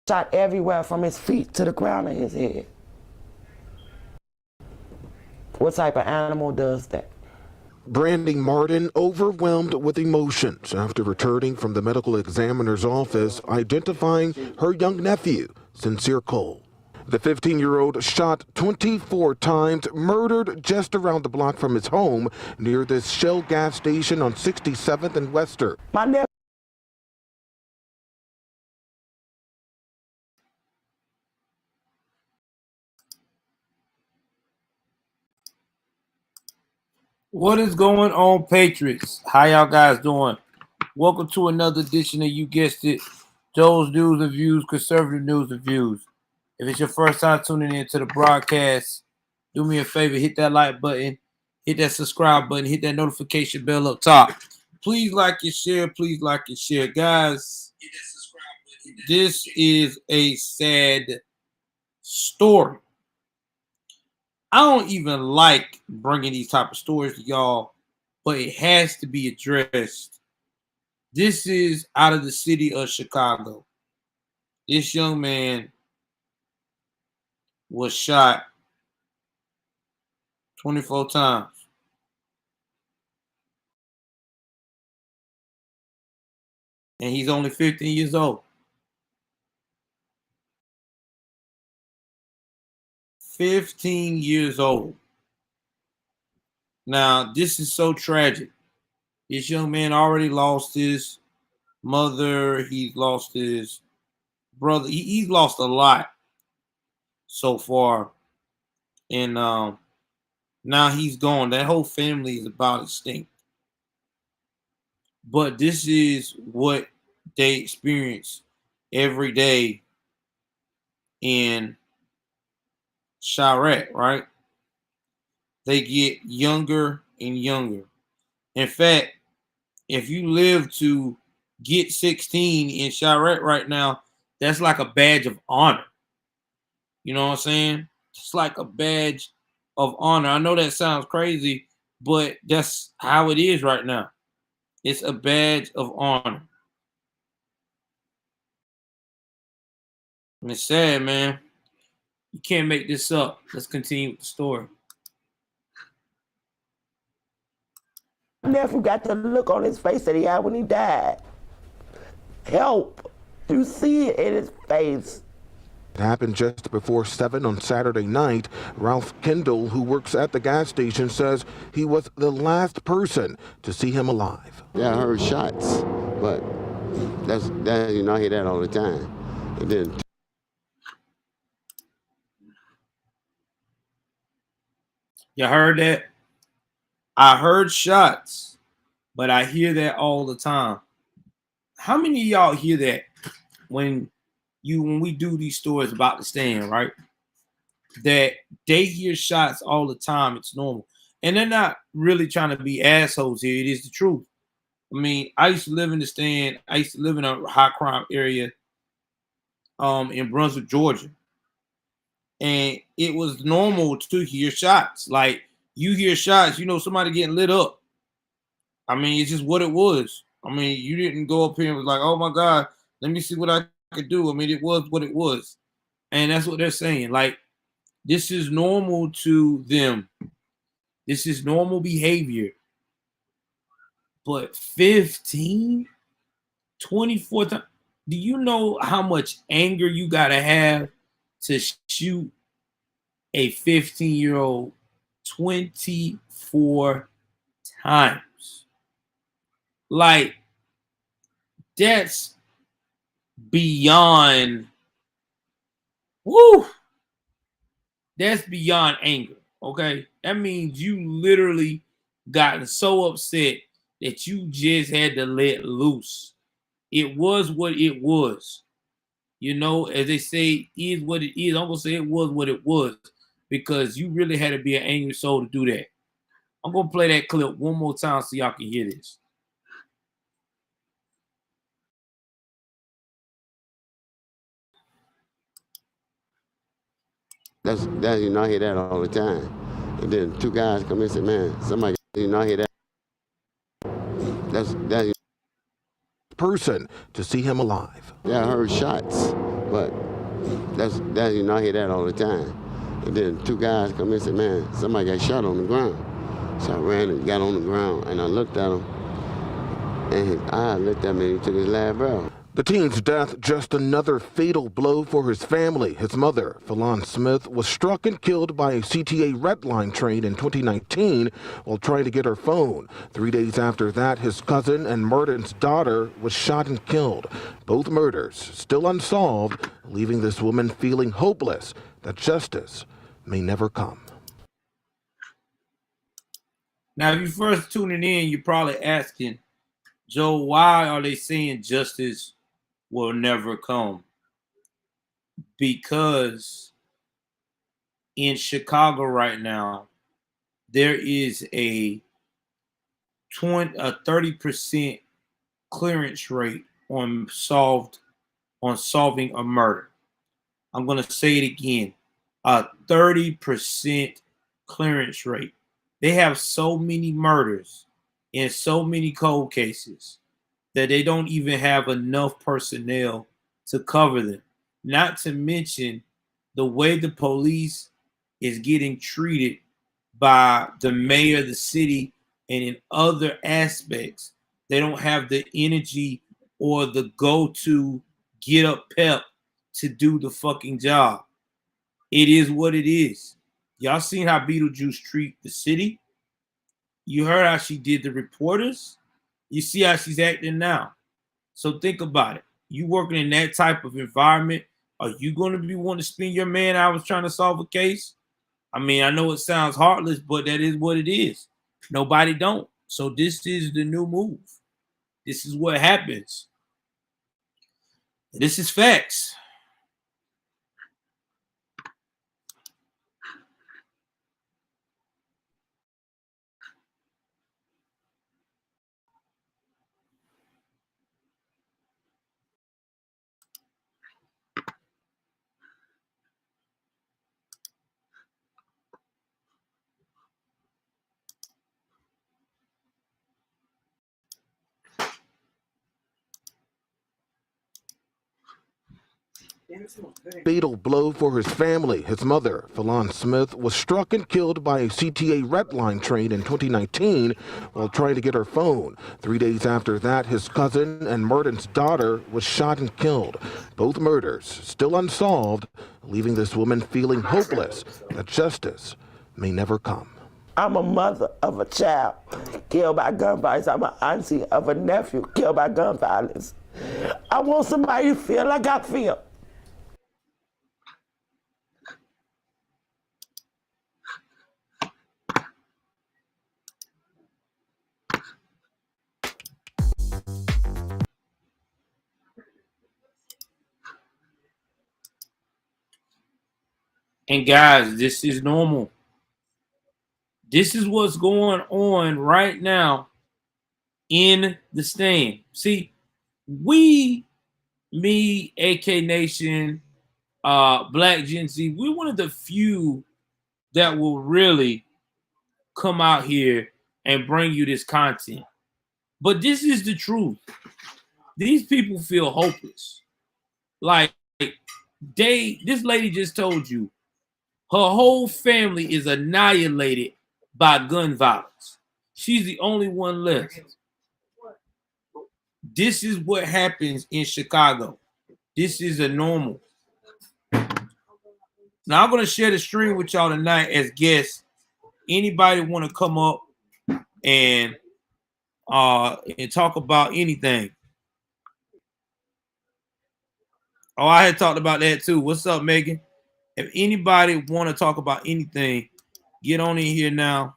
shot everywhere from his feet to the crown of his head. What type of animal does that? Brandy Martin overwhelmed with emotions after returning from the medical examiner's office identifying her young nephew, Sincere Cole. The 15-year-old shot 24 times, murdered just around the block from his home near this Shell gas station on 67th and Western. My nephew. What is going on, Patriots? How y'all guys doing? Welcome to another edition of, you guessed it, Joel's News and Views, conservative news and views. If it's your first time tuning into the broadcast, do me a favor, hit that like button, hit that subscribe button, hit that notification bell up top. Please like and share. Please like and share. Guys, this is a sad story. I don't even like bringing these type of stories to y'all, but it has to be addressed. This is out of the city of Chicago. This young man was shot 24 times. And he's only 15 years old. 15 years old. Now, this is so tragic. This young man already lost his mother. He's lost his brother. He's lost a lot so far. And now he's gone. That whole family is about extinct. But this is what they experience every day in Chiraq, right? They get younger and younger. In fact, if you live to get 16 in Chiraq right now, that's like a badge of honor. You know what I'm saying? It's like a badge of honor. I know that sounds crazy, but that's how it is right now. It's a badge of honor. And it's sad, man. You can't make this up. Let's continue with the story. My nephew got the look on his face that he had when he died. Help. You see it in his face. It happened just before 7 on Saturday night. Ralph Kendall, who works at the gas station, says he was the last person to see him alive. Yeah, I heard shots, but that you know, I hear that all the time. And then You heard that? I heard shots, but I hear that all the time. How many of y'all hear that when we do these stories about the stand, right? That they hear shots all the time. It's normal. And they're not really trying to be assholes here. It is the truth. I mean, I used to live in the stand. I used to live in a high crime area in Brunswick, Georgia. And it was normal to hear shots. Like, you hear shots, you know somebody getting lit up. I mean, it's just what it was. I mean, you didn't go up here and was like, oh my God, let me see what I could do. I mean, it was what it was. And that's what they're saying. Like, this is normal to them. This is normal behavior. But 15, 24 times. Do you know how much anger you got to have to shoot a 15-year-old 24 times? Like, that's beyond, that's beyond anger, okay? That means you literally gotten so upset that you just had to let loose. It was what it was. You know, as they say, is what it is. I'm going to say it was what it was because you really had to be an angry soul to do that. I'm going to play that clip one more time so y'all can hear this. that's you know, I hear that all the time. And then two guys come in and say, man, somebody, you know, I hear that. That's person to see him alive. Yeah, I heard shots, But that's you know, I hear that all the time. And then two guys come in and said, man, somebody got shot on the ground. So I ran and got on the ground, and I looked at him, and his eye looked at me and he took his last breath. The teen's death just another fatal blow for his family. His mother, Fallon Smith, was struck and killed by a CTA Red Line train in 2019 while trying to get her phone. 3 days after that, his cousin and Martin's daughter was shot and killed. Both murders still unsolved, leaving this woman feeling hopeless that justice may never come. Now, if you're first tuning in, you're probably asking, Joe, why are they saying justice will never come? Because in Chicago right now, there is a 30% clearance rate on solving a murder. I'm going to say it again, a 30% clearance rate. They have so many murders and so many cold cases that they don't even have enough personnel to cover them. Not to mention the way the police is getting treated by the mayor of the city, and in other aspects, they don't have the energy or the go-to get up pep to do the fucking job. It is what it is. Y'all seen how Beetlejuice treat the city? You heard how she did the reporters. You see how she's acting now. So think about it. You working in that type of environment, are you going to be wanting to spend your man hours trying to solve a case? I mean, I know it sounds heartless, but that is what it is. Nobody don't. So this is the new move. This is what happens. This is facts. Fatal blow for his family. His mother, Fallon Smith, was struck and killed by a CTA Red Line train in 2019 while trying to get her phone. 3 days after that, his cousin and Martin's daughter was shot and killed. Both murders still unsolved, leaving this woman feeling hopeless that justice may never come. I'm a mother of a child killed by gun violence. I'm an auntie of a nephew killed by gun violence. I want somebody to feel like I feel. And guys, this is normal. This is what's going on right now in the stand. See, me, AK Nation, Black Gen Z, we're one of the few that will really come out here and bring you this content. But this is the truth. These people feel hopeless. Like, this lady just told you, her whole family is annihilated by gun violence. She's the only one left. This is what happens in Chicago. This is a normal. Now I'm going to share the stream with y'all tonight as guests. Anybody want to come up and talk about anything? Oh, I had talked about that too. What's up, Megan? If anybody want to talk about anything, get on in here now.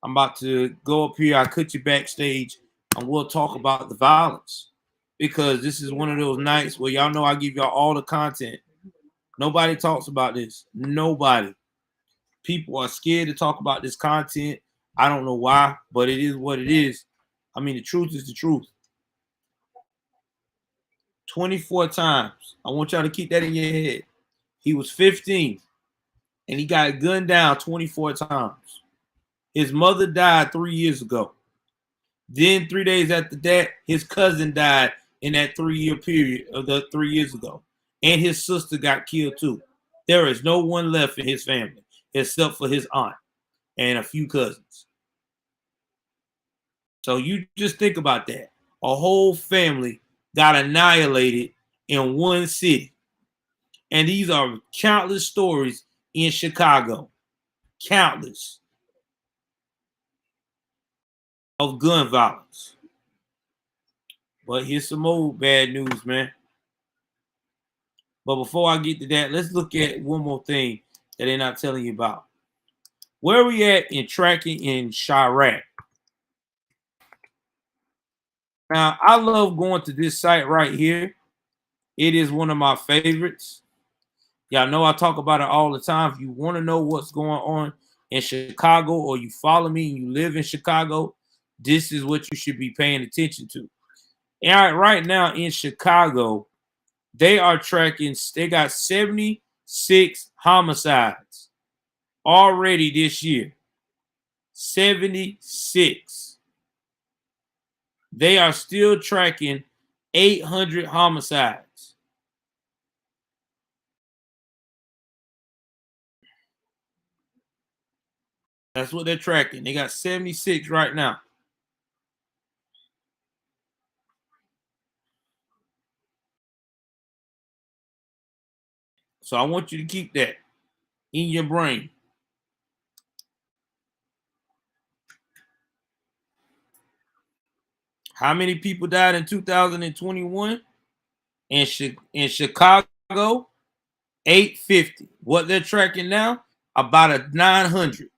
I'm about to go up here. I cut you backstage, and we'll talk about the violence, because this is one of those nights where y'all know I give y'all all the content. Nobody talks about this. Nobody. People are scared to talk about this content. I don't know why, but it is what it is. I mean, the truth is the truth. 24 times. I want y'all to keep that in your head. He was 15, and he got gunned down 24 times. His mother died 3 years ago. Then 3 days after that, his cousin died in that 3 year period of the 3 years ago. and his sister got killed too. There is no one left in his family except for his aunt and a few cousins. So you just think about that. A whole family got annihilated in one city. And these are countless stories in Chicago. Countless of gun violence. But here's some old bad news, man. But before I get to that, let's look at one more thing that they're not telling you about. Where are we at in tracking in Chirac? Now, I love going to this site right here. It is one of my favorites. Y'all know I talk about it all the time. If you want to know what's going on in Chicago, or you follow me and you live in Chicago, this is what you should be paying attention to. And right now in Chicago, they are tracking, they got 76 homicides already this year. 76. They are still tracking 800 homicides. That's what they're tracking. They got 76 right now. So I want you to keep that in your brain. How many people died in 2021? In Chicago, 850. What they're tracking now, about a 900.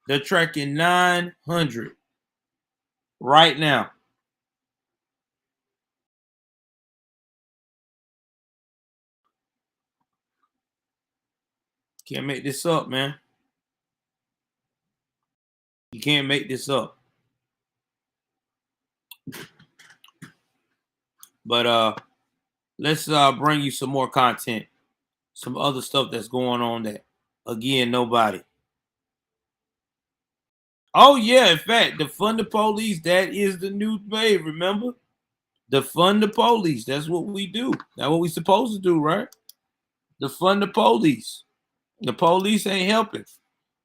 They're tracking 900 right now. Can't make this up, man. You can't make this up. But let's bring you some more content, some other stuff that's going on that, again, nobody. Oh, yeah, in fact, defund the police, that is the new wave, remember? Defund the police, that's what we do. That's what we supposed to do, right? Defund the police. The police ain't helping.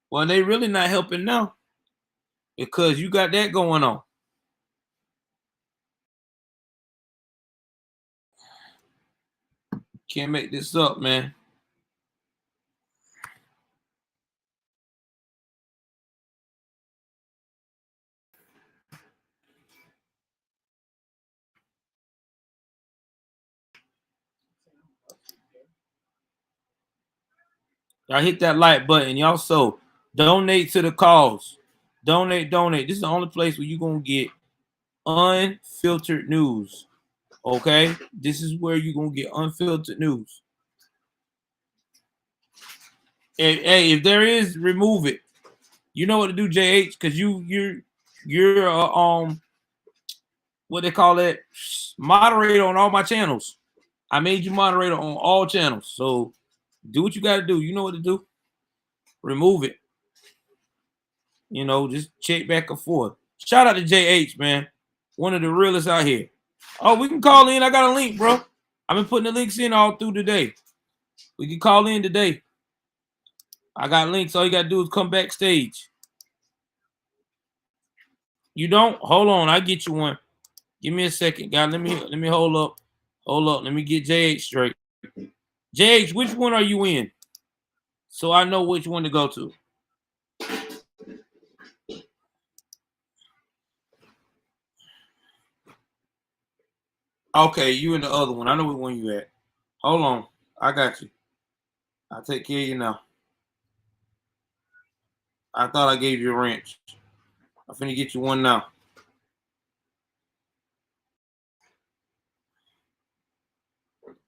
Well, they really not helping now because you got that going on. Can't make this up, man. Y'all hit that like button. Y'all also donate to the cause. Donate. This is the only place where you're going to get unfiltered news. Okay? This is where you're going to get unfiltered news. Hey, if there is, remove it. You know what to do, JH, because you're what they call it, moderator on all my channels. I made you moderator on all channels. So do what you got to do. You know what to do. Remove it. You know, just check back and forth. Shout out to JH, man. One of the realest out here. Oh, we can call in. I got a link, bro. I've been putting the links in all through today. We can call in today. I got links. All you got to do is come backstage. You don't? Hold on. I'll get you one. Give me a second, guys. Let me hold up. Hold up. Let me get JH straight. JH, which one are you in? So I know which one to go to. Okay, you in the other one. I know which one you at. Hold on. I got you. I'll take care of you now. I thought I gave you a wrench. I'm finna get you one now.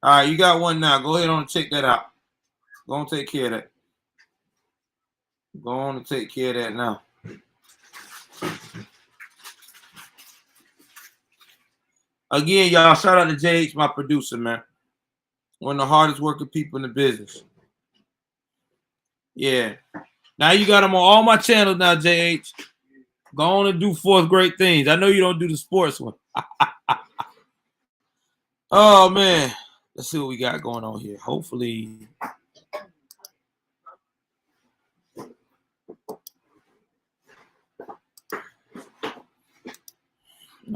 All right, you got one now. Go ahead and check that out. Go on, take care of that. Go on and take care of that now. Again, y'all, shout out to JH, my producer, man. One of the hardest working people in the business. Yeah. Now you got him on all my channels now, JH. Go on and do fourth great things. I know you don't do the sports one. Oh, man. Let's see what we got going on here. Hopefully.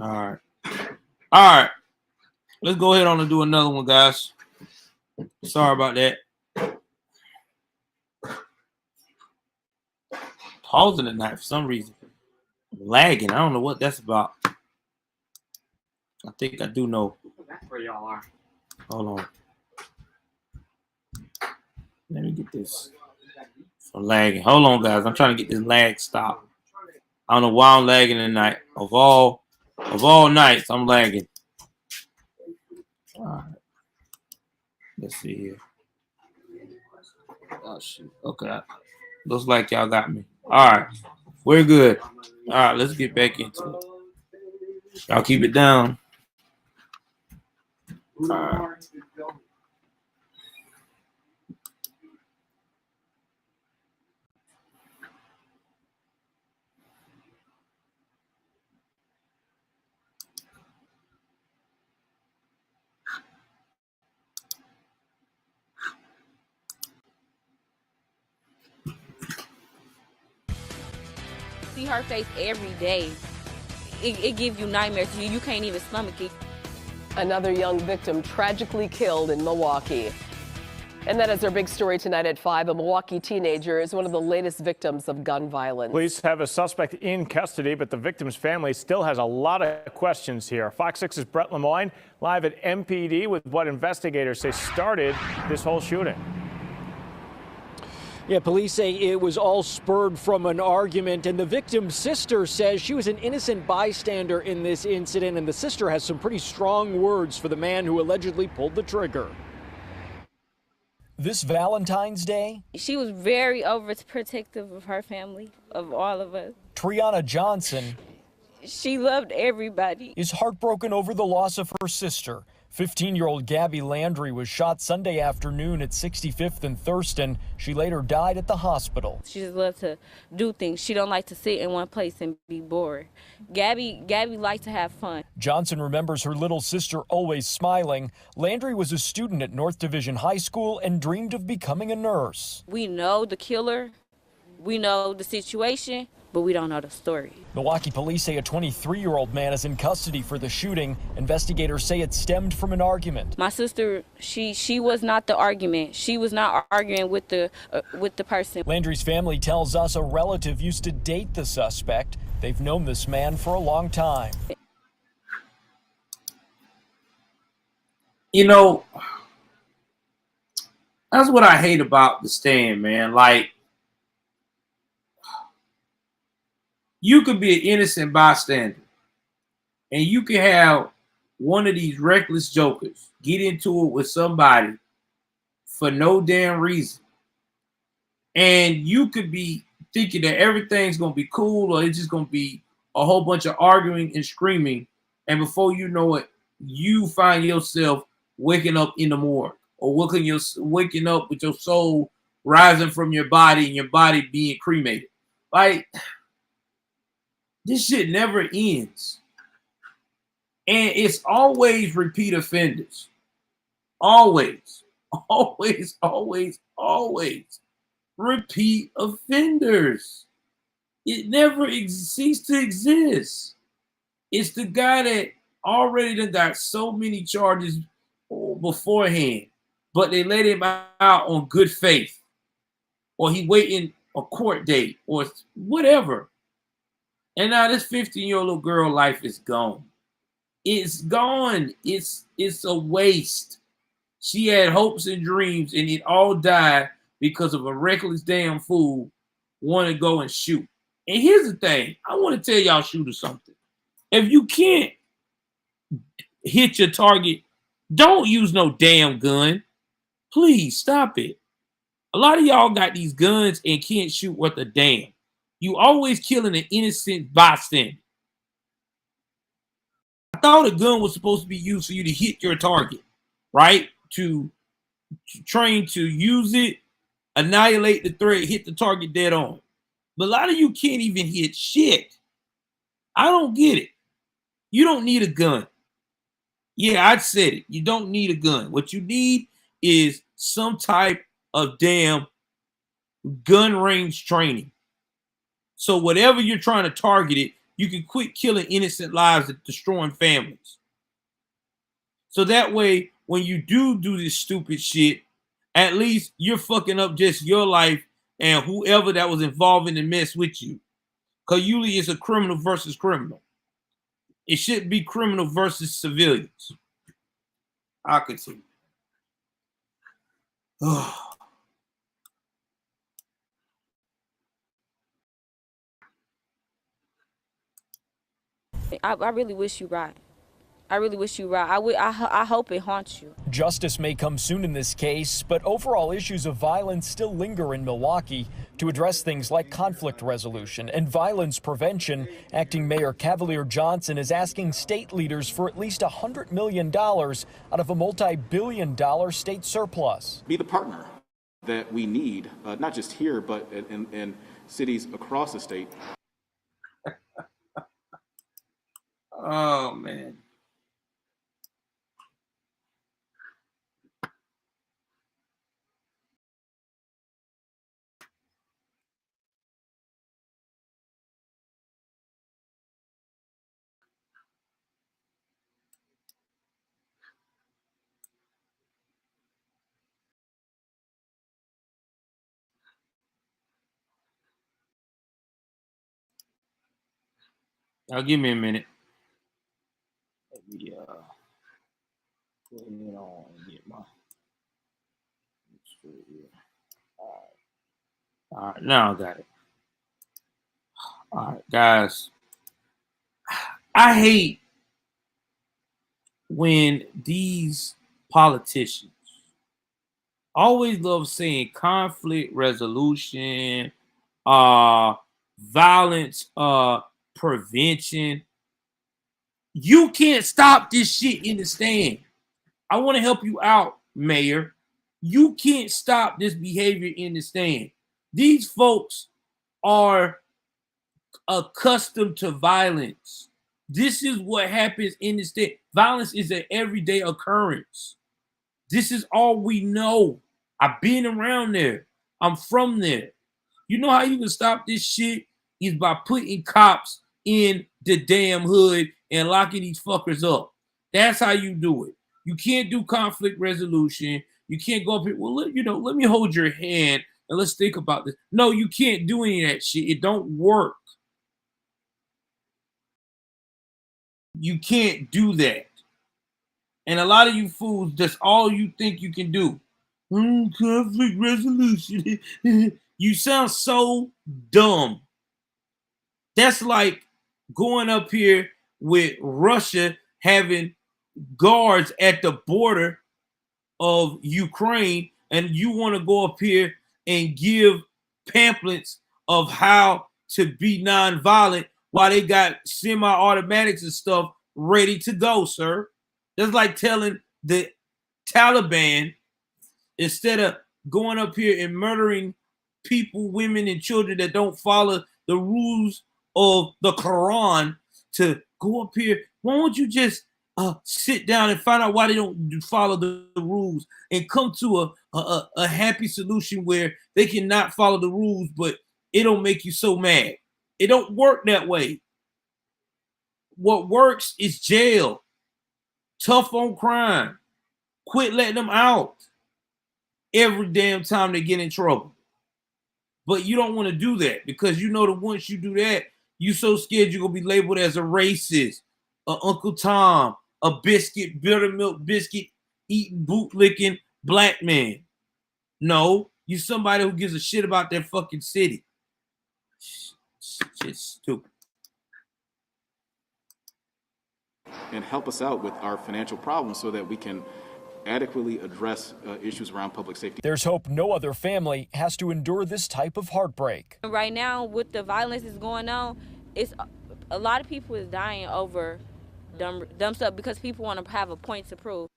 All right. Let's go ahead on and do another one, guys. Sorry about that. Pausing the night for some reason. I'm lagging. I don't know what that's about. I think I do know. That's where y'all are. Hold on. Let me get this from lagging. Hold on, guys. I'm trying to get this lag stopped. I don't know why I'm lagging tonight. Of all nights, I'm lagging. All right. Let's see here. Oh shoot. Okay. Looks like y'all got me. All right. We're good. All right, let's get back into it. Y'all keep it down. All right. See her face every day. It gives you nightmares. You can't even stomach it. Another young victim tragically killed in Milwaukee. And that is our big story tonight at 5. A Milwaukee teenager is one of the latest victims of gun violence. Police have a suspect in custody, but the victim's family still has a lot of questions here. Fox 6's Brett Lemoyne live at MPD with what investigators say started this whole shooting. Yeah, police say it was all spurred from an argument, and the victim's sister says she was an innocent bystander in this incident, and the sister has some pretty strong words for the man who allegedly pulled the trigger. This Valentine's Day, She was very overprotective of her family, of all of us. Triana Johnson She loved everybody. is heartbroken over the loss of her sister. 15-year-old Gabby Landry was shot Sunday afternoon at 65th and Thurston. She later died at the hospital. She just loved to do things. She don't like to sit in one place and be bored. Gabby liked to have fun. Johnson remembers her little sister always smiling. Landry was a student at North Division High School and dreamed of becoming a nurse. We know the killer. We know the situation, but we don't know the story. Milwaukee police say a 23-year-old man is in custody for the shooting. Investigators say it stemmed from an argument. My sister, she was not the argument. She was not arguing with the person. Landry's family tells us a relative used to date the suspect. They've known this man for a long time. You know, that's what I hate about the stand, man. Like, you could be an innocent bystander, and you can have one of these reckless jokers get into it with somebody for no damn reason. And you could be thinking that everything's going to be cool, or it's just going to be a whole bunch of arguing and screaming. And before you know it, you find yourself waking up in the morgue, or waking up with your soul rising from your body and your body being cremated. Like, this shit never ends. And it's always repeat offenders. Always. Always, always, always. Repeat offenders. It never ceased to exist. It's the guy that already done got so many charges beforehand, but they let him out on good faith, or he waiting a court date, or whatever. And now this 15-year-old girl life is gone. It's gone. It's a waste. She had hopes and dreams, and it all died because of a reckless damn fool want to go and shoot. And here's the thing. I want to tell y'all shooters something. If you can't hit your target, don't use no damn gun. Please stop it. A lot of y'all got these guns and can't shoot worth a damn. You always killing an innocent bystander. I thought a gun was supposed to be used for you to hit your target, right? To train to use it, annihilate the threat, hit the target dead on. But a lot of you can't even hit shit. I don't get it. You don't need a gun. Yeah, I said it. You don't need a gun. What you need is some type of damn gun range training. So whatever you're trying to target it, you can quit killing innocent lives and destroying families. So that way, when you do this stupid shit, at least you're fucking up just your life and whoever that was involved in the mess with you. Because usually it's a criminal versus criminal. It shouldn't be criminal versus civilians. I'll continue. I really wish you right. I really wish you right. I hope it haunts you. Justice may come soon in this case, but overall issues of violence still linger in Milwaukee. To address things like conflict resolution and violence prevention, Acting Mayor Cavalier Johnson is asking state leaders for at least $100 million out of a multi-billion-dollar state surplus. Be the partner that we need, not just here, but in cities across the state. Oh, man. Now, give me a minute. Let me go ahead on and get my straight here. All right, now I got it. All right, guys. I hate when these politicians always love saying conflict resolution, violence prevention. You can't stop this shit in the stand. I want to help you out, Mayor. You can't stop this behavior in the stand. These folks are accustomed to violence. This is what happens in the stand. Violence is an everyday occurrence. This is all we know. I've been around there. I'm from there. You know how you can stop this shit is by putting cops in the damn hood and locking these fuckers up. That's how you do it. You can't do conflict resolution. You can't go up here. Well, let me hold your hand and let's think about this. No, you can't do any of that shit. It don't work. You can't do that. And a lot of you fools, that's all you think you can do. Conflict resolution. You sound so dumb. That's like going up here with Russia having guards at the border of Ukraine, and you want to go up here and give pamphlets of how to be nonviolent while they got semi-automatics and stuff ready to go, sir. That's like telling the Taliban, instead of going up here and murdering people, women, and children that don't follow the rules of the Quran, to go up here. Why don't you just sit down and find out why they don't follow the rules and come to a happy solution where they cannot follow the rules, but it don't make you so mad. It don't work that way. What works is jail. Tough on crime. Quit letting them out every damn time they get in trouble. But you don't want to do that because you know that once you do that, you so scared you're going to be labeled as a racist, a Uncle Tom, a biscuit, buttermilk biscuit eating, bootlicking black man. No, you somebody who gives a shit about their fucking city. Just stupid. And help us out with our financial problems so that we can adequately address issues around public safety. There's hope no other family has to endure this type of heartbreak. Right now, with the violence that's going on, it's a lot of people is dying over dumb stuff because people want to have a point to prove.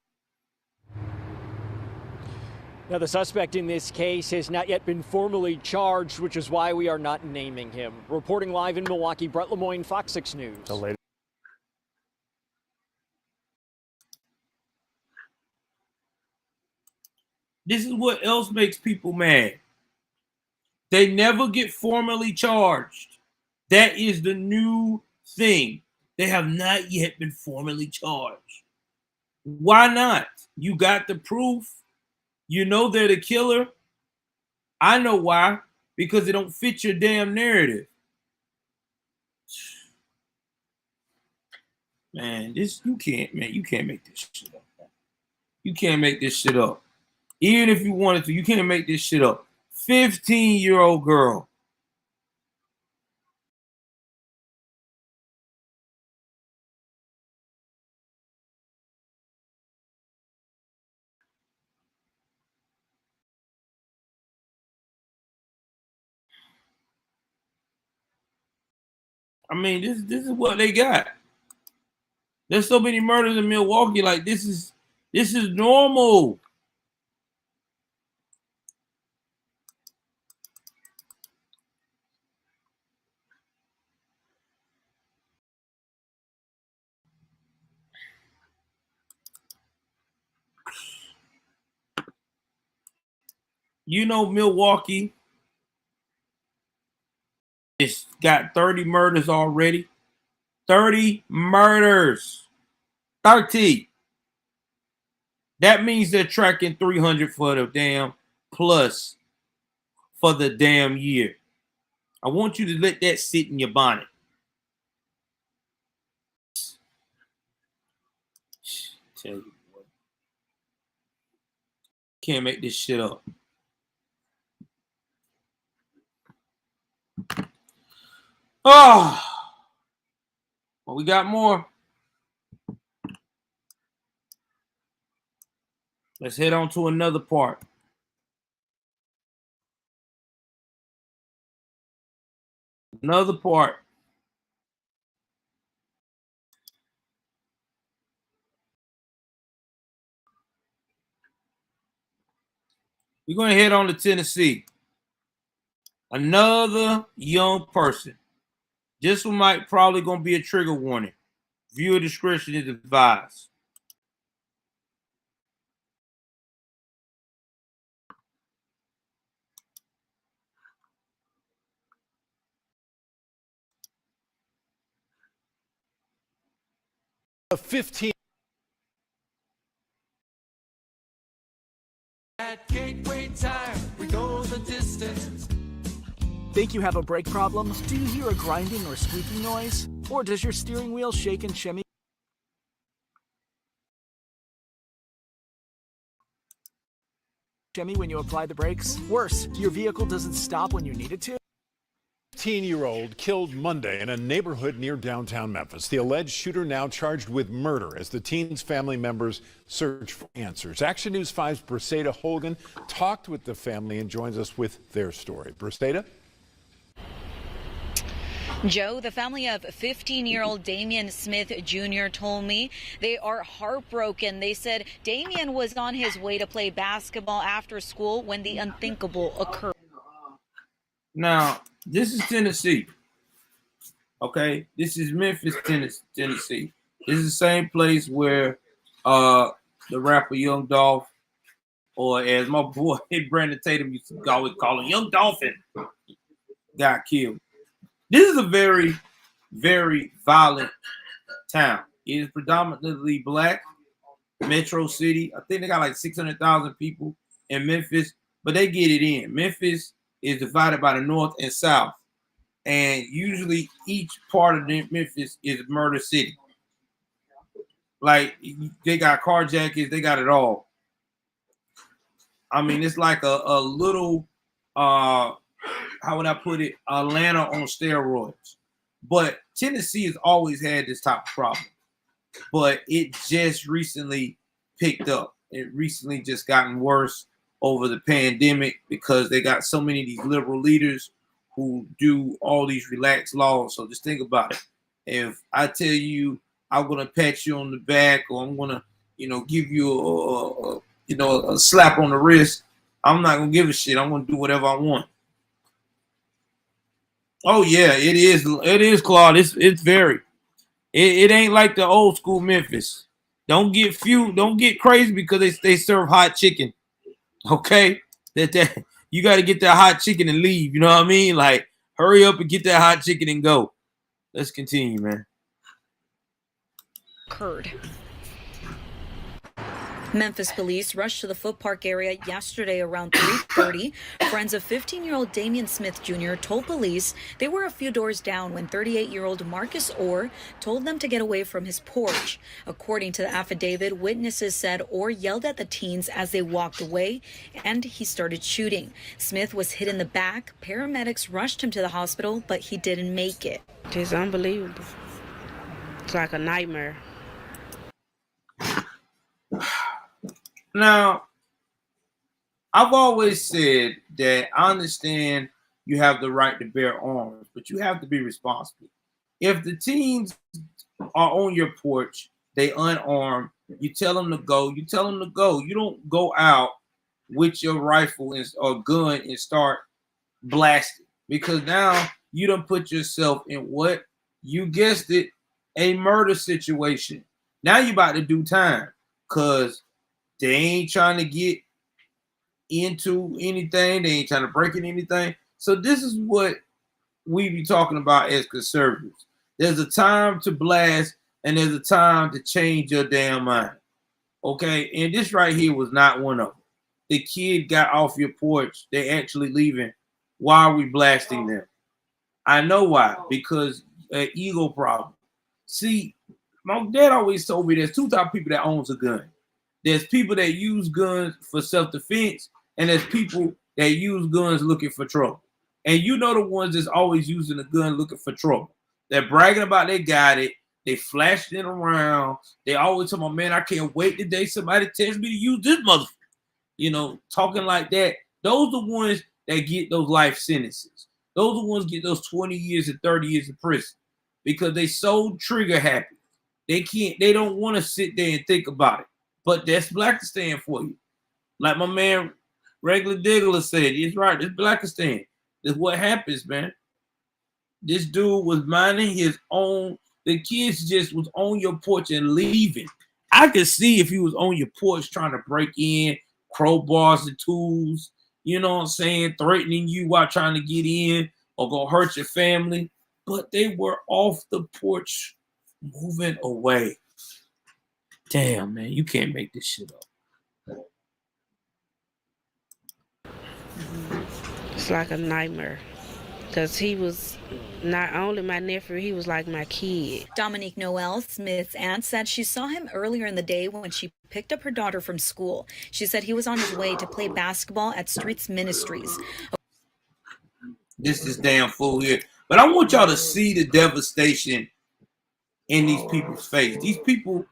Now, the suspect in this case has not yet been formally charged, which is why we are not naming him. Reporting live in Milwaukee, Brett Lemoyne, Fox 6 News. This is what else makes people mad. They never get formally charged. That is the new thing. They have not yet been formally charged. Why not? You got the proof. You know they're the killer. I know why. Because it don't fit your damn narrative. Man, you can't make this shit up. Man. You can't make this shit up. Even if you wanted to, you can't make this shit up. 15-year-old girl. I mean, this is what they got. There's so many murders in Milwaukee. Like this is normal. You know, Milwaukee it's got 30 murders already. 30 murders. 30. That means they're tracking 300 for the damn plus for the damn year. I want you to let that sit in your bonnet. Tell you what. Can't make this shit up. Oh, well, we got more. Let's head on to another part. Another part. We're going to head on to Tennessee. Another young person. This one might probably going to be a trigger warning. Viewer discretion is advised. A 15. At Gateway Tire, we go the distance. Think you have a brake problem? Do you hear a grinding or squeaking noise? Or does your steering wheel shake and shimmy when you apply the brakes? Worse, your vehicle doesn't stop when you need it to? 15-year-old killed Monday in a neighborhood near downtown Memphis. The alleged shooter now charged with murder as the teen's family members search for answers. Action News 5's Braseda Hogan talked with the family and joins us with their story. Braseda? Joe, the family of 15-year-old Damian Smith Jr. told me they are heartbroken. They said Damian was on his way to play basketball after school when the unthinkable occurred. Now, this is Tennessee. Okay, this is Memphis, Tennessee. This is the same place where the rapper Young Dolph, or as my boy Brandon Tatum used to always call him, Young Dolphin, got killed. This is a very, very violent town. It is predominantly black, metro city. I think they got like 600,000 people in Memphis, but they get it in. Memphis is divided by the north and south, and usually each part of Memphis is murder city. Like they got carjackings, they got it all. I mean, it's like a little how would I put it? Atlanta on steroids. But Tennessee has always had this type of problem. But it just recently picked up. It recently just gotten worse over the pandemic because they got so many of these liberal leaders who do all these relaxed laws. So just think about it. If I tell you I'm gonna pat you on the back, or I'm gonna, give you a slap on the wrist, I'm not gonna give a shit. I'm gonna do whatever I want. Oh yeah, it is. It is, Claude. It's very. It ain't like the old school Memphis. Don't get crazy because they serve hot chicken. Okay, that you got to get that hot chicken and leave. You know what I mean? Like, hurry up and get that hot chicken and go. Let's continue, man. Occurred. Memphis police rushed to the Foot Park area yesterday around 3:30. Friends of 15-year-old Damian Smith Jr. told police they were a few doors down when 38-year-old Marcus Orr told them to get away from his porch. According to the affidavit, witnesses said Orr yelled at the teens as they walked away, and he started shooting. Smith was hit in the back. Paramedics rushed him to the hospital, but he didn't make it. It's unbelievable. It's like a nightmare. Now, I've always said that I understand you have the right to bear arms, but you have to be responsible. If the teens are on your porch, they unarmed, you tell them to go, you tell them to go. You don't go out with your rifle or gun and start blasting, because now you done put yourself in what? You guessed it, a murder situation. Now you about to do time because they ain't trying to get into anything. They ain't trying to break in anything. So this is what we be talking about as conservatives. There's a time to blast and there's a time to change your damn mind. Okay? And this right here was not one of them. The kid got off your porch. They actually leaving. Why are we blasting them? I know why. Because an ego problem. See, my dad always told me there's two types of people that owns a gun. There's people that use guns for self-defense, and there's people that use guns looking for trouble. And you know the ones that's always using a gun looking for trouble. They're bragging about they got it. They flashing it around. They always tell my man, I can't wait the day somebody tells me to use this motherfucker. You know, talking like that. Those are the ones that get those life sentences. Those are the ones get those 20 years and 30 years in prison because they so trigger happy. They don't want to sit there and think about it. But that's Blackistan for you. Like my man Regular Diggler said, he's right. It's Blackistan. That's what happens, man. This dude was minding his own. The kids just was on your porch and leaving. I could see if he was on your porch trying to break in, crowbars and tools, you know what I'm saying, threatening you while trying to get in or gonna hurt your family. But they were off the porch moving away. Damn, man, you can't make this shit up. It's like a nightmare. Because he was not only my nephew, he was like my kid. Dominique Noel, Smith's aunt, said she saw him earlier in the day when she picked up her daughter from school. She said he was on his way to play basketball at Streets Ministries. This is damn fool here. But I want y'all to see the devastation in these people's face. These people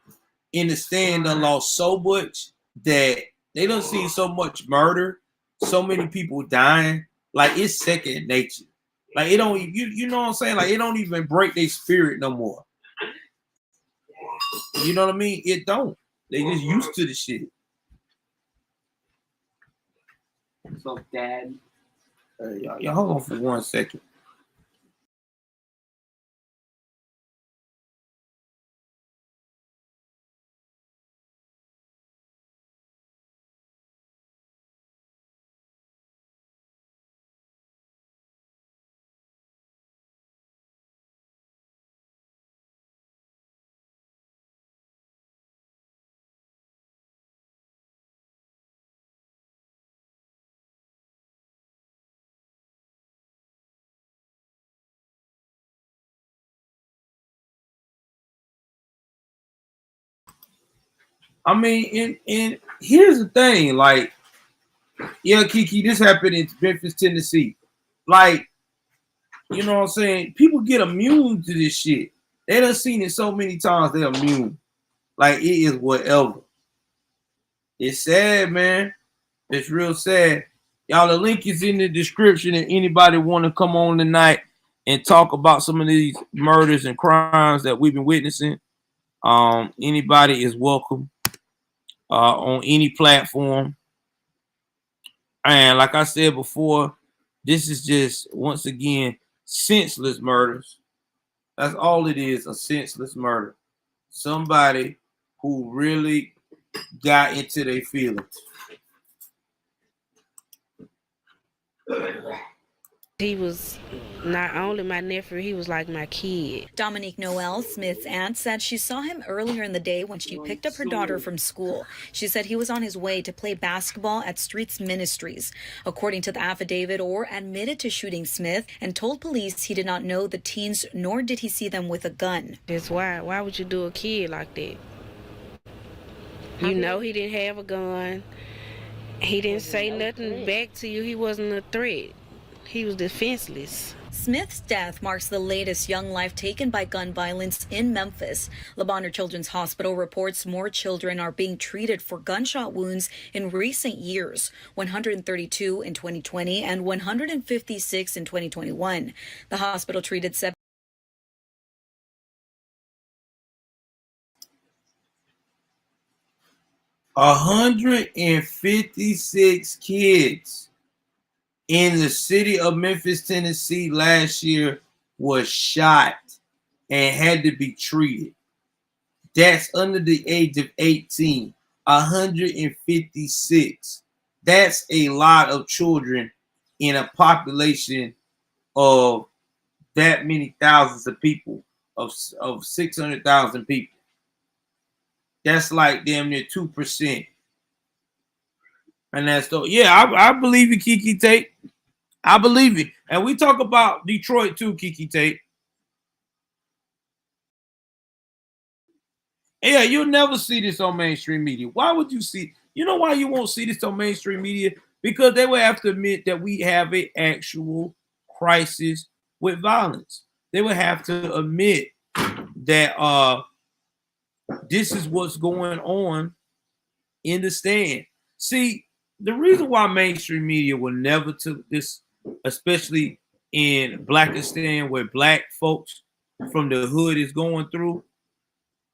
in the stand done lost so much that they don't see so much murder, so many people dying. Like, it's second nature. Like, it don't, you know what I'm saying? Like, it don't even break their spirit no more. You know what I mean? It don't. They just used to the shit. So, Dad. Y'all hold on for 1 second. I mean, and here's the thing, like, yeah, Kiki, this happened in Memphis, Tennessee. Like, you know what I'm saying? People get immune to this shit. They done seen it so many times, they're immune. Like, it is whatever. It's sad, man. It's real sad. Y'all, the link is in the description, and anybody want to come on tonight and talk about some of these murders and crimes that we've been witnessing, anybody is welcome on any platform. And like I said before, this is just, once again, senseless murders. That's all it is, a senseless murder. Somebody who really got into their feelings. He was not only my nephew, he was like my kid. Dominique Noel, Smith's aunt, said she saw him earlier in the day when she picked up her daughter from school. She said he was on his way to play basketball at Streets Ministries. According to the affidavit, Orr admitted to shooting Smith and told police he did not know the teens, nor did he see them with a gun. That's why. Why would you do a kid like that? You know he didn't have a gun. He didn't say nothing back to you. He wasn't a threat. He was defenseless. Smith's death marks the latest young life taken by gun violence in Memphis. Le Bonheur Children's Hospital reports more children are being treated for gunshot wounds in recent years, 132 in 2020 and 156 in 2021. The hospital treated 156 kids in the city of Memphis, Tennessee last year was shot and had to be treated. That's under the age of 18. 156. That's a lot of children in a population of that many thousands of people, of 600,000 people. That's like damn near 2%. And that's the, yeah, I believe it, Kiki Tate. I believe it. And we talk about Detroit too, Kiki Tate. Yeah, you'll never see this on mainstream media. Why would you see? You know why you won't see this on mainstream media? Because they would have to admit that we have an actual crisis with violence. They would have to admit that this is what's going on in the stand. See, the reason why mainstream media will never took this, especially in Blackistan, where black folks from the hood is going through,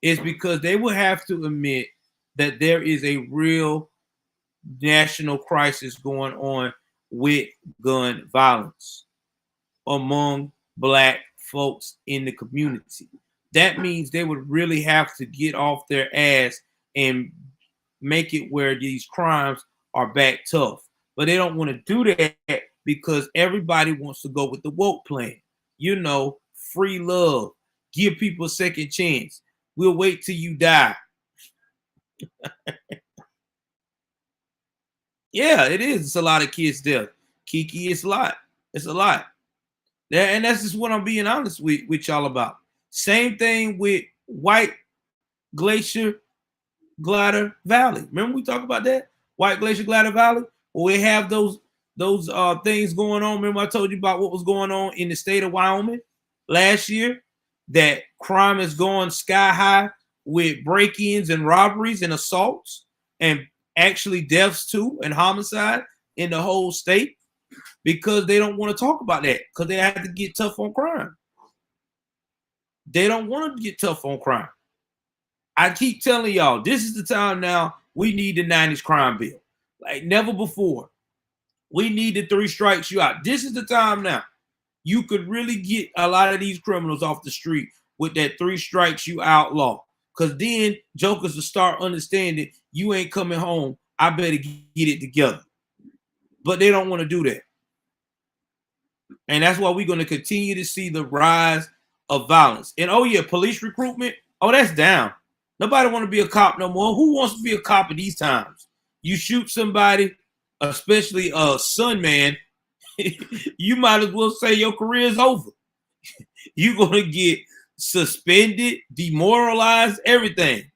is because they will have to admit that there is a real national crisis going on with gun violence among black folks in the community. That means they would really have to get off their ass and make it where these crimes are back tough. But they don't want to do that because everybody wants to go with the woke plan. You know, free love, give people a second chance. We'll wait till you die. Yeah, it is. It's a lot of kids there. Kiki, it's a lot. It's a lot. And that's just what I'm being honest with y'all about. Same thing with White Glacier Glider Valley. Remember we talked about that? White Glacier Glider Valley? Well, we have those things going on. Remember I told you about what was going on in the state of Wyoming last year? That crime is going sky high with break-ins and robberies and assaults and actually deaths too and homicide in the whole state because they don't want to talk about that because they have to get tough on crime. They don't want to get tough on crime. I keep telling y'all, this is the time now we need the 90s crime bill. Like never before. We need the 3 strikes you out. This is the time now. You could really get a lot of these criminals off the street with that 3 strikes you out law. Because then jokers will start understanding you ain't coming home. I better get it together. But they don't want to do that. And that's why we're going to continue to see the rise of violence. And oh yeah, police recruitment. Oh, that's down. Nobody want to be a cop no more. Who wants to be a cop at these times? You shoot somebody, especially a son man, you might as well say your career is over. You're going to get suspended, demoralized, everything.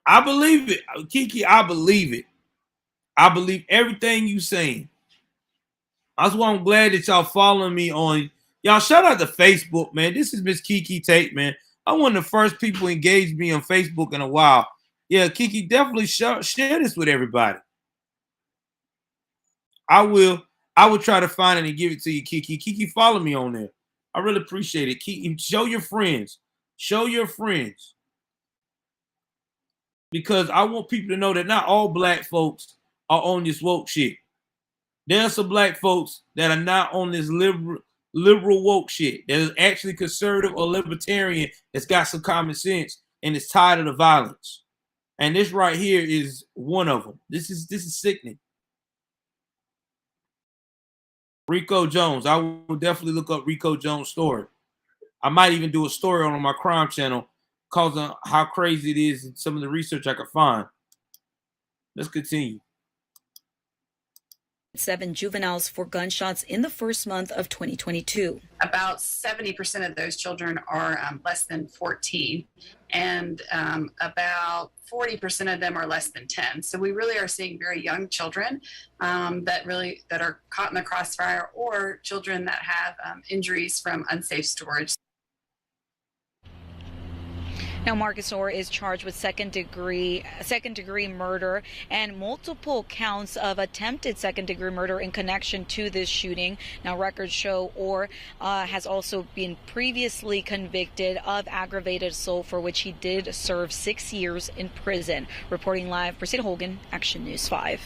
I believe it. Kiki, I believe it. I believe everything you saying. That's why I'm glad that y'all following me on. Y'all shout out to Facebook, man. This is Miss Kiki Tate, man. I'm one of the first people engaged me on Facebook in a while. Yeah, Kiki, definitely share this with everybody. I will try to find it and give it to you, Kiki. Kiki, follow me on there. I really appreciate it. Kiki, show your friends. Show your friends. Because I want people to know that not all black folks are on this woke shit. There are some black folks that are not on this liberal woke shit. That is actually conservative or libertarian that's got some common sense and is tired of the violence. And this right here is one of them. This is sickening. Rico Jones. I will definitely look up Rico Jones' story. I might even do a story on my crime channel, causing how crazy it is and some of the research I could find. Let's continue. 7 juveniles for gunshots in the first month of 2022. About 70% of those children are less than 14, and about 40% of them are less than 10. So we really are seeing very young children that are caught in the crossfire, or children that have injuries from unsafe storage. Now, Marcus Orr is charged with second degree murder and multiple counts of attempted second-degree murder in connection to this shooting. Now, records show Orr has also been previously convicted of aggravated assault, for which he did serve 6 years in prison. Reporting live, Brissette Hogan, Action News 5.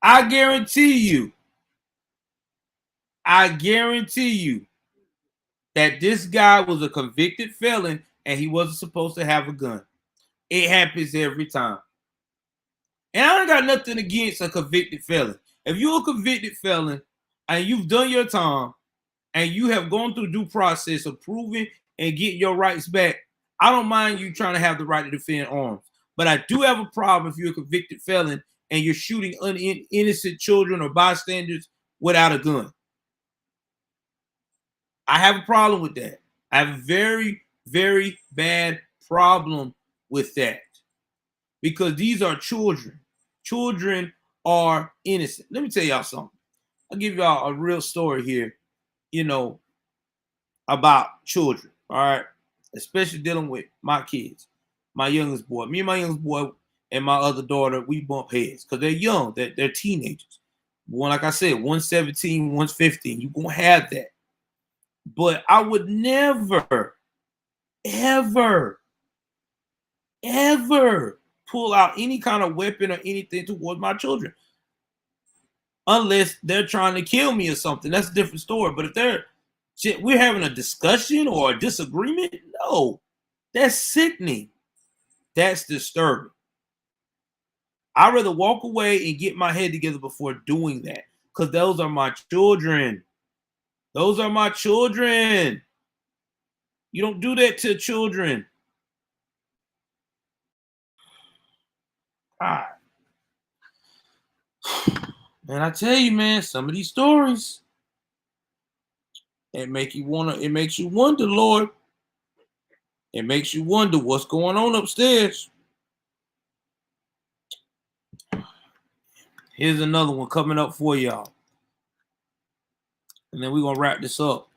I guarantee you that this guy was a convicted felon and he wasn't supposed to have a gun. It happens every time. And I don't got nothing against a convicted felon. If you're a convicted felon and you've done your time and you have gone through due process of proving and getting your rights back, I don't mind you trying to have the right to defend arms. But I do have a problem if you're a convicted felon and you're shooting innocent children or bystanders without a gun. I have a problem with that. I have a very, very bad problem with that. Because these are children. Children are innocent. Let me tell y'all something. I'll give y'all a real story here, about children, all right? Especially dealing with my kids, my youngest boy. Me and my youngest boy and my other daughter, we bump heads because they're young. They're teenagers. One, like I said, one's 17, one's 15. You're going to have that. But I would never, ever pull out any kind of weapon or anything towards my children. Unless they're trying to kill me or something. That's a different story. But if we're having a discussion or a disagreement, no. That's sickening. That's disturbing. I'd rather walk away and get my head together before doing that. Because those are my children. Those are my children. You don't do that to children. God. And I tell you, man, some of these stories, it makes you wonder, Lord. It makes you wonder what's going on upstairs. Here's another one coming up for y'all. And then we're going to wrap this up.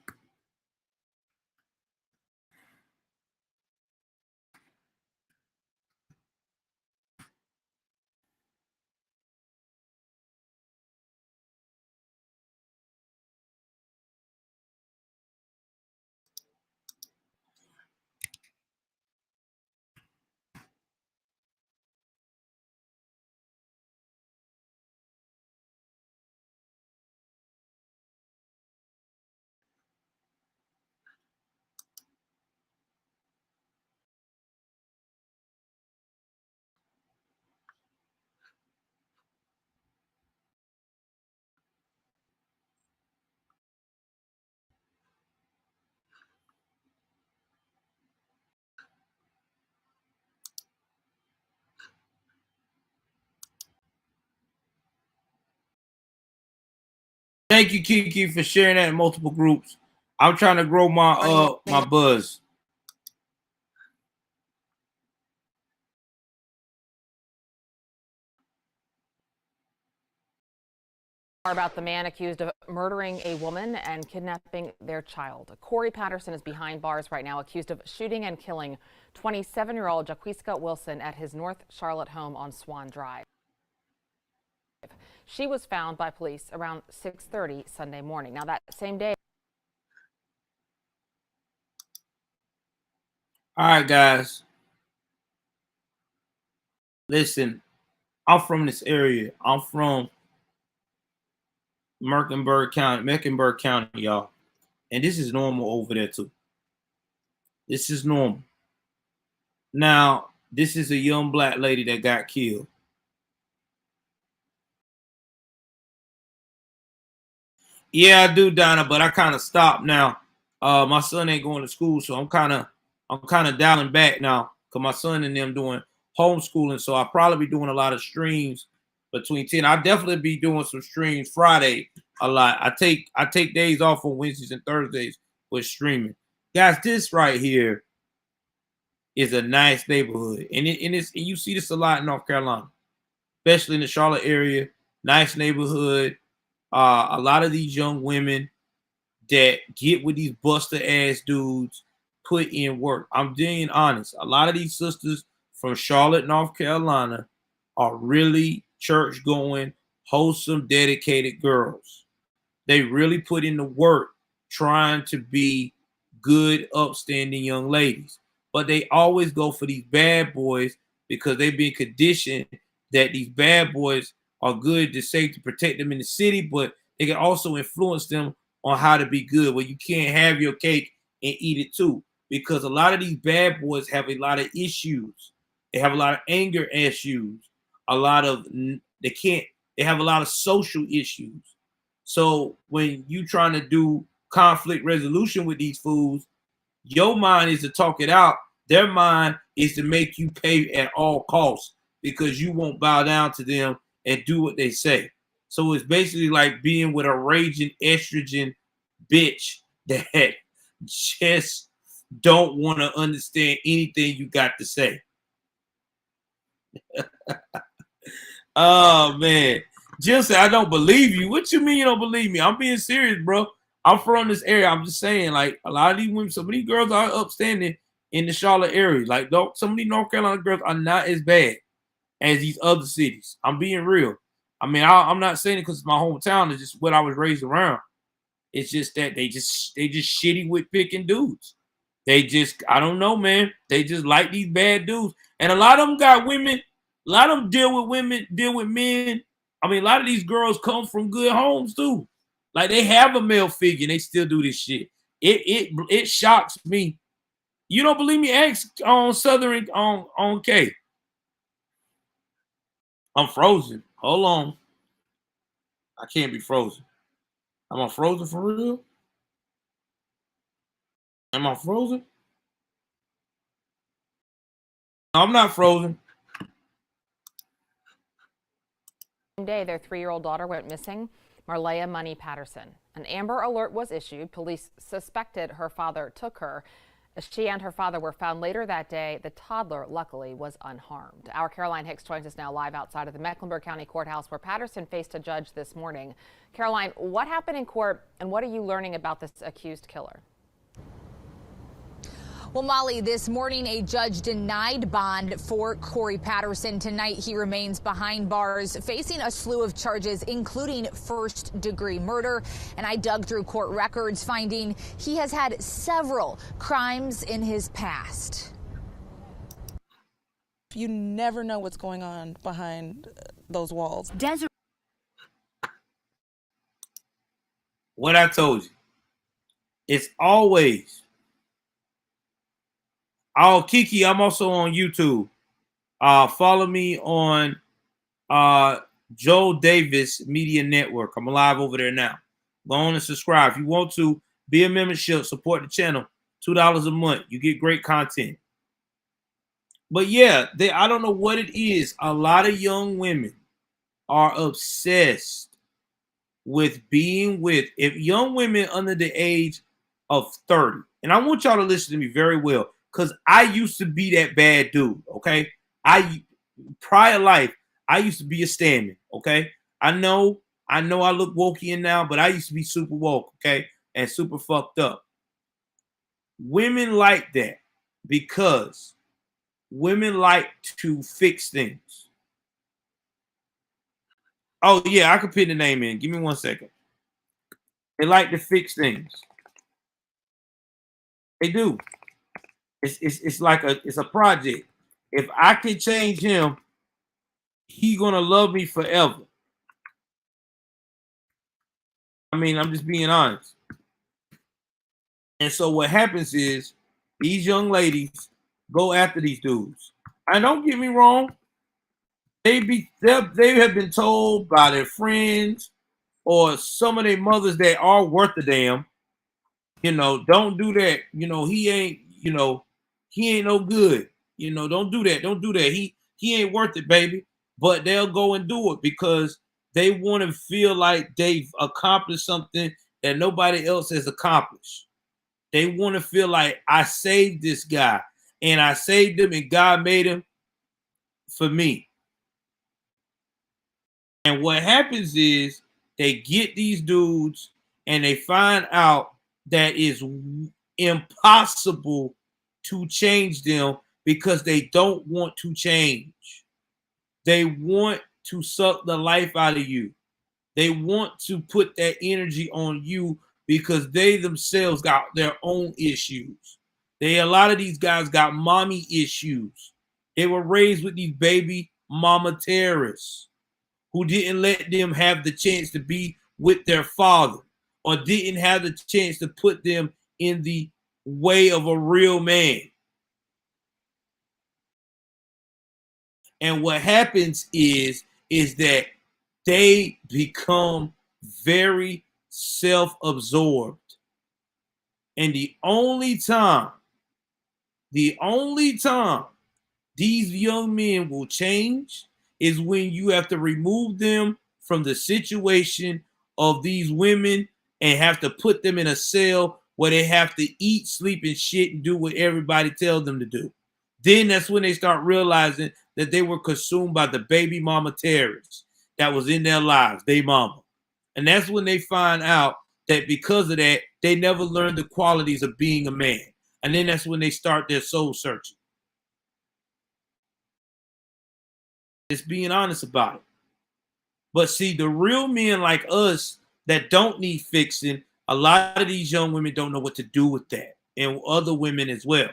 Thank you, Kiki, for sharing that in multiple groups. I'm trying to grow my my buzz. About the man accused of murdering a woman and kidnapping their child. Corey Patterson is behind bars right now, accused of shooting and killing 27-year-old Jaquiska Wilson at his North Charlotte home on Swan Drive. She was found by police around 6:30 Sunday morning. Now, that same day. All right, guys. Listen, I'm from this area. I'm from Mecklenburg County, y'all. And this is normal over there too. This is normal. Now, this is a young black lady that got killed. Yeah, I do, Donna, but I kind of stopped now. My son ain't going to school, so I'm kind of dialing back now because my son and them doing homeschooling. So I'll probably be doing a lot of streams between 10. I'll definitely be doing some streams Friday a lot. I take days off on Wednesdays and Thursdays with streaming. Guys, this right here is a nice neighborhood. And you see this a lot in North Carolina, especially in the Charlotte area. Nice neighborhood. A lot of these young women that get with these buster ass dudes put in work. I'm being honest. A lot of these sisters from Charlotte, North Carolina are really church going, wholesome, dedicated girls. They really put in the work trying to be good, upstanding young ladies. But they always go for these bad boys because they've been conditioned that these bad boys are good to say to protect them in the city, but they can also influence them on how to be good. Well, you can't have your cake and eat it too, because a lot of these bad boys have a lot of issues. They have a lot of anger issues. They have a lot of social issues. So when you trying to do conflict resolution with these fools, your mind is to talk it out. Their mind is to make you pay at all costs because you won't bow down to them and do what they say. So it's basically like being with a raging estrogen bitch that just don't want to understand anything you got to say. Oh, man. Jill said, I don't believe you. What you mean you don't believe me? I'm being serious, bro. I'm from this area. I'm just saying, like, a lot of these women, some of these girls are upstanding in the Charlotte area. Like, some of these North Carolina girls are not as bad as these other cities. I'm being real. I mean, I'm not saying it because it's my hometown. It's just what I was raised around. It's just that they just shitty with picking dudes. They just, I don't know, man. They just like these bad dudes. And a lot of them got women. A lot of them deal with women, deal with men. I mean, a lot of these girls come from good homes too. Like they have a male figure and they still do this shit. It shocks me. You don't believe me? Ask on Southern on K. I'm frozen. Hold on. I can't be frozen. Am I frozen for real? Am I frozen? No, I'm not frozen. Day, their 3-year-old daughter went missing, Marleya Money Patterson. An Amber Alert was issued. Police suspected her father took her. As she and her father were found later that day, the toddler, luckily, was unharmed. Our Caroline Hicks joins us now live outside of the Mecklenburg County Courthouse where Patterson faced a judge this morning. Caroline, what happened in court and what are you learning about this accused killer? Well, Molly, this morning a judge denied bond for Corey Patterson. Tonight he remains behind bars, facing a slew of charges, including first-degree murder. And I dug through court records, finding he has had several crimes in his past. You never know what's going on behind those walls. What I told you, it's always. Oh, Kiki, I'm also on YouTube. Follow me on Joel Davis Media Network. I'm live over there now. Go on and subscribe. If you want to, be a membership, support the channel. $2 a month. You get great content. But yeah, I don't know what it is. A lot of young women are obsessed with being with young women under the age of 30. And I want y'all to listen to me very well. Because I used to be that bad dude, okay? Prior life, I used to be a Stanman, okay? I know I look woke-ian now, but I used to be super woke, okay? And super fucked up. Women like that because women like to fix things. Oh, yeah, I could put the name in. Give me 1 second. They like to fix things. They do. It's like it's a project. If I can change him, he gonna love me forever. mean, I'm just being honest. And so what happens is these young ladies go after these dudes. And don't get me wrong, they have been told by their friends or some of their mothers that are worth a damn, you know, don't do that. You know, he ain't no good. You know, don't do that. Don't do that. He ain't worth it, baby. But they'll go and do it because they want to feel like they've accomplished something that nobody else has accomplished. They want to feel like I saved this guy and I saved him and God made him for me. And what happens is they get these dudes and they find out that it's impossible to change them because they don't want to change. They want to suck the life out of you. They want to put that energy on you because they themselves got their own issues. A lot of these guys got mommy issues. They were raised with these baby mama terrorists who didn't let them have the chance to be with their father or didn't have the chance to put them in the way of a real man. And what happens is that they become very self-absorbed. And the only time these young men will change is when you have to remove them from the situation of these women and have to put them in a cell where they have to eat, sleep, and shit and do what everybody tells them to do. Then that's when they start realizing that they were consumed by the baby mama terrorists that was in their lives, they mama. And that's when they find out that because of that, they never learned the qualities of being a man. And then that's when they start their soul searching. Just being honest about it. But see, the real men like us that don't need fixing, a lot of these young women don't know what to do with that. And other women as well.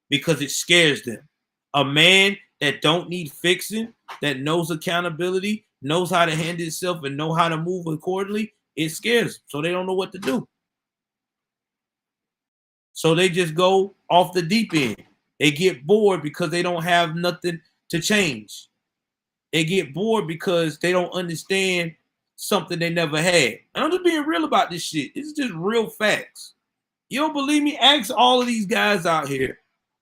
Because it scares them. A man that don't need fixing, that knows accountability, knows how to handle himself and know how to move accordingly, it scares them. So they don't know what to do. So they just go off the deep end. They get bored because they don't have nothing to change. They get bored because they don't understand something they never had. And I'm just being real about this shit. It's just real facts. You don't believe me? Ask all of these guys out here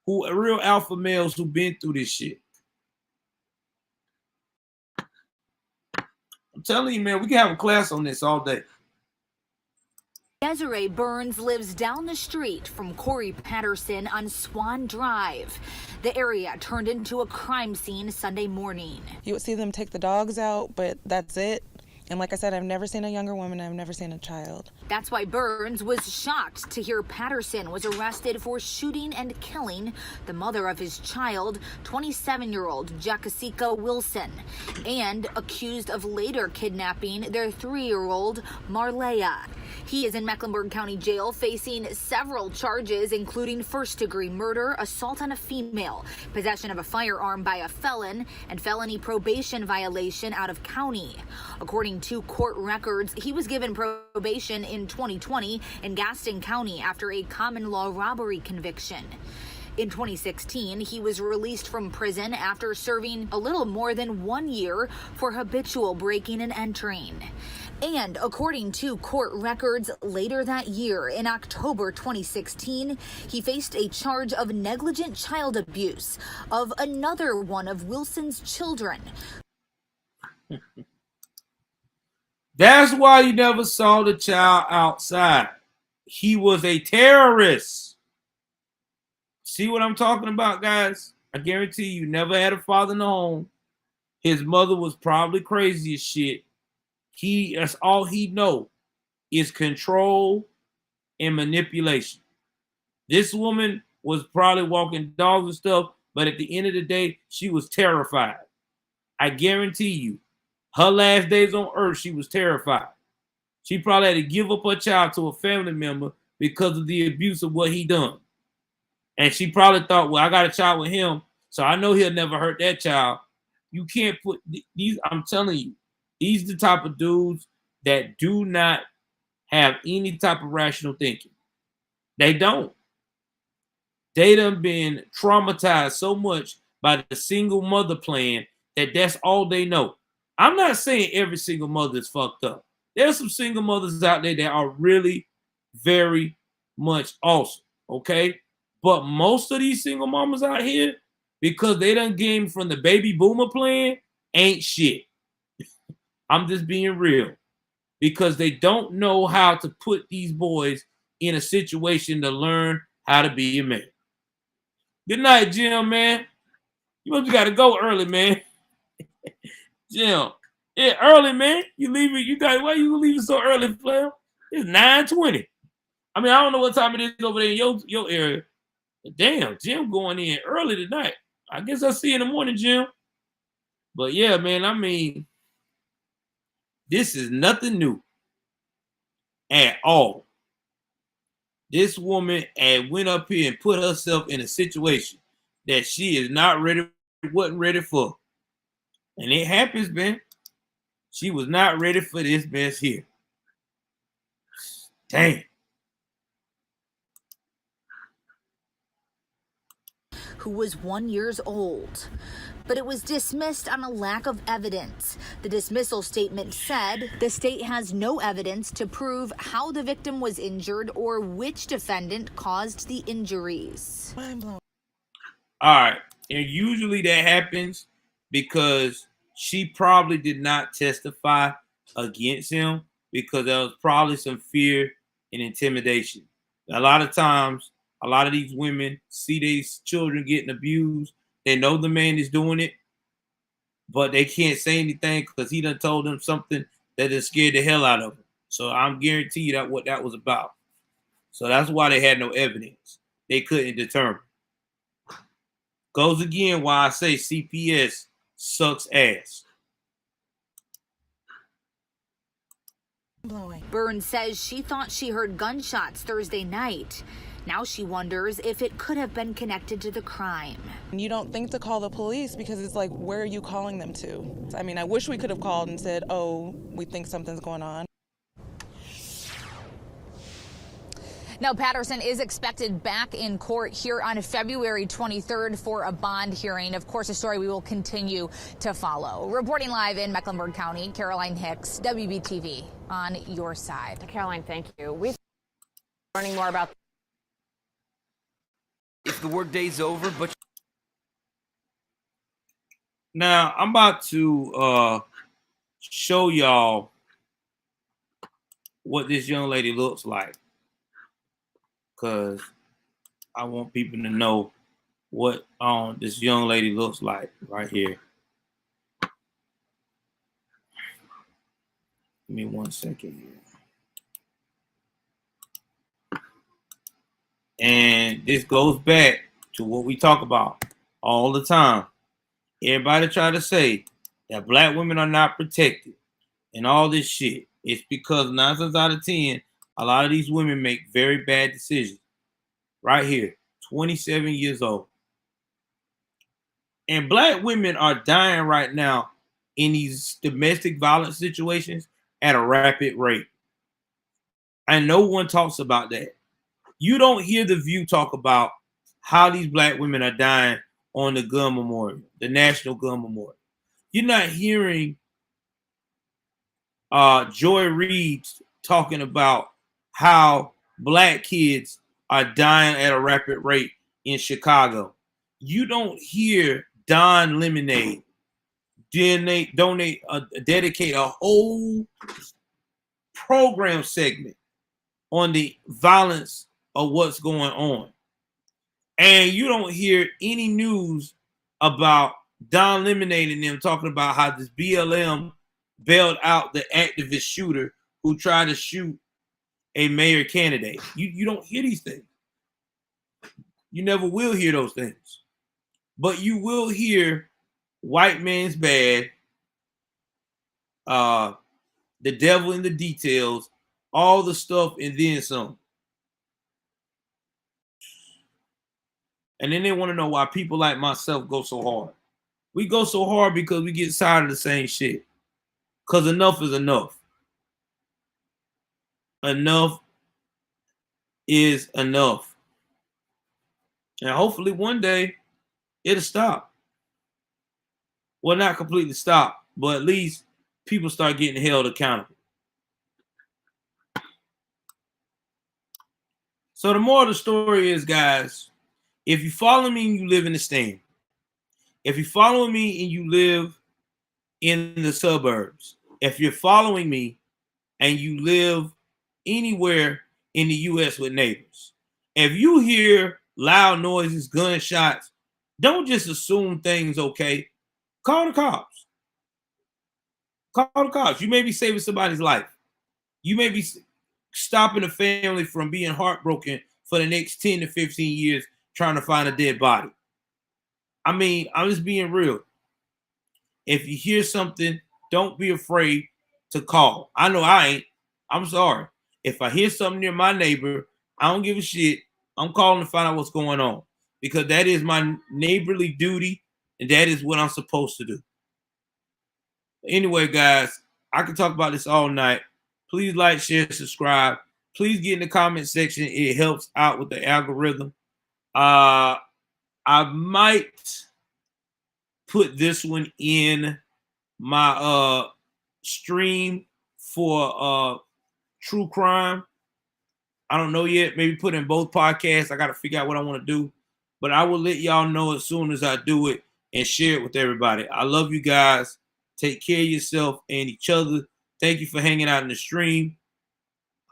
who are real alpha males who've been through this shit. I'm telling you, man, we can have a class on this all day. Desiree Burns lives down the street from Corey Patterson on Swan Drive. The area turned into a crime scene Sunday morning. You would see them take the dogs out, but that's it. And like I said, I've never seen a younger woman. I've never seen a child. That's why Burns was shocked to hear Patterson was arrested for shooting and killing the mother of his child, 27-year-old Jessica Wilson, and accused of later kidnapping their 3-year-old Marleya. He is in Mecklenburg County Jail facing several charges, including first-degree murder, assault on a female, possession of a firearm by a felon, and felony probation violation out of county. According to court records, he was given probation in 2020 in Gaston County after a common law robbery conviction. In 2016, he was released from prison after serving a little more than 1 year for habitual breaking and entering. And according to court records, later that year, in October 2016, he faced a charge of negligent child abuse of another one of Wilson's children. That's why you never saw the child outside. He was a terrorist. See what I'm talking about, guys? I guarantee you never had a father in the home. His mother was probably crazy as shit. That's all he know is control and manipulation. This woman was probably walking dogs and stuff, but at the end of the day, she was terrified. I guarantee you, her last days on earth, she was terrified. She probably had to give up her child to a family member because of the abuse of what he done. And she probably thought, well, I got a child with him, so I know he'll never hurt that child. You can't put these, I'm telling you, these are the type of dudes that do not have any type of rational thinking. They don't. They done been traumatized so much by the single mother plan that that's all they know. I'm not saying every single mother is fucked up. There's some single mothers out there that are really very much awesome, okay? But most of these single mamas out here, because they done came from the baby boomer plan, ain't shit. I'm just being real. Because they don't know how to put these boys in a situation to learn how to be a man. Good night, Jim, man. You must got to go early, man. Jim, yeah, early, man. You leaving? Why you leaving so early, Flair? It's 9:20. I mean, I don't know what time it is over there in your area. But damn, Jim going in early tonight. I guess I'll see you in the morning, Jim. But yeah, man, I mean, this is nothing new at all. This woman went up here and put herself in a situation that she is not ready, wasn't ready for. And it happens, man. She was not ready for this mess here. Damn. Who was 1 year old. But it was dismissed on a lack of evidence. The dismissal statement said the state has no evidence to prove how the victim was injured or which defendant caused the injuries. All right. And usually that happens because she probably did not testify against him because there was probably some fear and intimidation. A lot of times, a lot of these women see these children getting abused. They know the man is doing it, but they can't say anything because he done told them something that has scared the hell out of them. So I'm guarantee you that what that was about. So that's why they had no evidence. They couldn't determine. Goes again why I say CPS sucks ass. Burns says she thought she heard gunshots Thursday night. Now she wonders if it could have been connected to the crime. You don't think to call the police because it's like, where are you calling them to? I mean, I wish we could have called and said, oh, we think something's going on. Now, Patterson is expected back in court here on February 23rd for a bond hearing. Of course, a story we will continue to follow. Reporting live in Mecklenburg County, Caroline Hicks, WBTV, on your side. Caroline, thank you. We're learning more about if the workday's over, but now I'm about to show y'all what this young lady looks like, because I want people to know what this young lady looks like right here. Give me 1 second here. And this goes back to what we talk about all the time. Everybody try to say that black women are not protected and all this shit. It's because 9 times out of 10, a lot of these women make very bad decisions. Right here, 27 years old. And black women are dying right now in these domestic violence situations at a rapid rate. And no one talks about that. You don't hear The View talk about how these black women are dying on the gun memorial, the National Gun Memorial. You're not hearing Joy Reid talking about how black kids are dying at a rapid rate in Chicago. You don't hear Don Lemonade dedicate a whole program segment on the violence of what's going on. And you don't hear any news about Don Lemonade and them talking about how this BLM bailed out the activist shooter who tried to shoot a mayor candidate. You don't hear these things. You never will hear those things. But you will hear white man's bad, the devil in the details, all the stuff, and then some. And then they want to know why people like myself go so hard. We go so hard because we get tired of the same shit. Because enough is enough. enough is enough. And hopefully one day it'll stop. Well, not completely stop, but at least people start getting held accountable. So the moral of the story is, guys, if you follow me and you live in the stand, if you follow me and you live in the suburbs, if you're following me and you live anywhere in the U.S. with neighbors, if you hear loud noises, gunshots, don't just assume things okay. Call the cops. Call the cops. You may be saving somebody's life. You may be stopping a family from being heartbroken for the next 10 to 15 years trying to find a dead body. I mean, I'm just being real. If you hear something, don't be afraid to call. I know I ain't. I'm sorry. If I hear something near my neighbor, I don't give a shit. I'm calling to find out what's going on, because that is my neighborly duty and that is what I'm supposed to do. Anyway, guys, I can talk about this all night. Please like, share, subscribe. Please get in the comment section. It helps out with the algorithm. I might put this one in my stream for true crime. I don't know yet. Maybe put in both podcasts. I got to figure out what I want to do. But I will let y'all know as soon as I do it and share it with everybody. I love you guys. Take care of yourself and each other. Thank you for hanging out in the stream.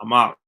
I'm out.